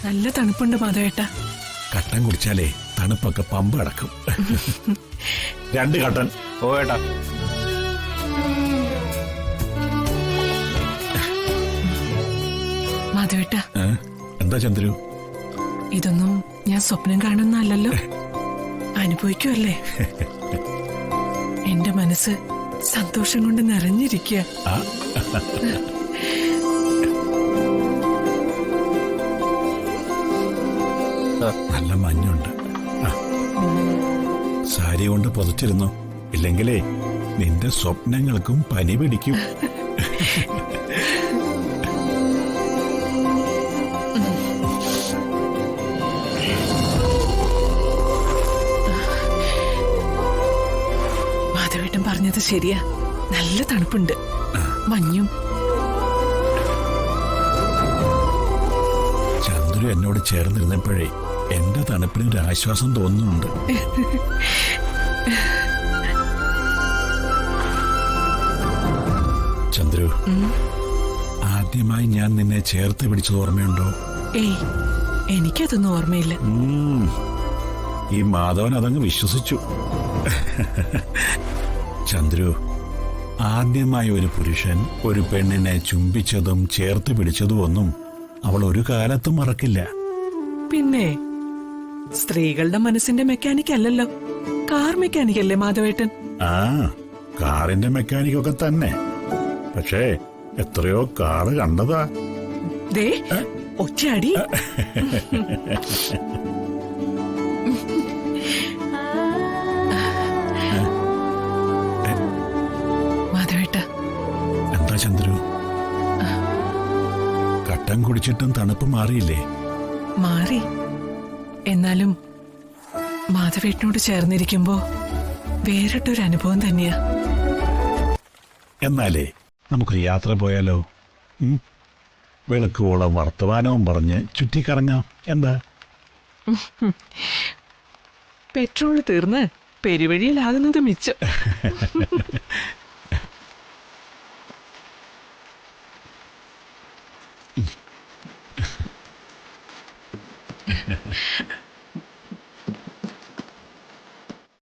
നല്ല തണുപ്പുണ്ട് മാധവേട്ട. കട്ടൻ കുടിച്ചാലേ തണുപ്പൊക്കെ പമ്പ് അടക്കും. 2 കട്ടൻ. ഓ ഏട്ടാ. മാധവേട്ട, എന്താ ചന്ദ്രു? ഇതൊന്നും ഞാൻ സ്വപ്നം കാണുന്നല്ലോ, അനുഭവിക്കുമല്ലേ. എന്റെ മനസ്സ് സന്തോഷം കൊണ്ട് നിറഞ്ഞിരിക്കുക. നല്ല മഞ്ഞുണ്ട്. സാരി കൊണ്ട് പൊതിച്ചിരുന്നു, ഇല്ലെങ്കിലേ നിന്റെ സ്വപ്നങ്ങൾക്കും പനി പിടിക്കും. മാധവേട്ടൻ പറഞ്ഞത് ശരിയാ, നല്ല തണുപ്പുണ്ട്, മഞ്ഞും. ചന്ദ്രു എന്നോട് ചേർന്നിരുന്നപ്പോഴേ എന്റെ തണുപ്പിന് ഒരു ആശ്വാസം തോന്നുന്നുണ്ട്. ചന്ദ്രു, ആദ്യമായി ഞാൻ നിന്നെ ചേർത്ത് പിടിച്ചത് ഓർമ്മയുണ്ടോ? ഏയ്, എനിക്കതൊന്നും ഓർമ്മയില്ല. ഈ മാധവൻ അതങ്ങ് വിശ്വസിച്ചു. ചന്ദ്രു, ആദ്യമായി ഒരു പുരുഷൻ ഒരു പെണ്ണിനെ ചുംബിച്ചതും ചേർത്ത് പിടിച്ചതും ഒന്നും അവൾ ഒരു കാലത്തും മറക്കില്ല. പിന്നെ സ്ത്രീകളുടെ മനസ്സിന്റെ മെക്കാനിക് അല്ലല്ലോ, കാർ മെക്കാനിക് അല്ലേ മാധവേട്ടൻ? ആ, കാറിന്റെ മെക്കാനിക്കൊക്കെ തന്നെ. പക്ഷേ എത്രയോ കാറ് കണ്ടതാ. ദേ, ഒറ്റയടി. മാധവേട്ട. എന്താ ചന്ദ്രു? കട്ടൻ കുടിച്ചിട്ടും തണുപ്പ് മാറിയില്ലേ? മാറി. എന്നാലും മാധവേട്ടനോട് ചേർന്നിരിക്കുമ്പോ വേറിട്ടൊരു അനുഭവം തന്നെയാ. എന്നാലേ നമുക്കൊരു യാത്ര പോയാലോ? വെളുക്കുവോളം വർത്തമാനവും പറഞ്ഞ് ചുറ്റിക്കറങ്ങാം. എന്താ? പെട്രോൾ തീർന്ന് പെരുവഴിയിലാകുന്നത് മിച്ചം.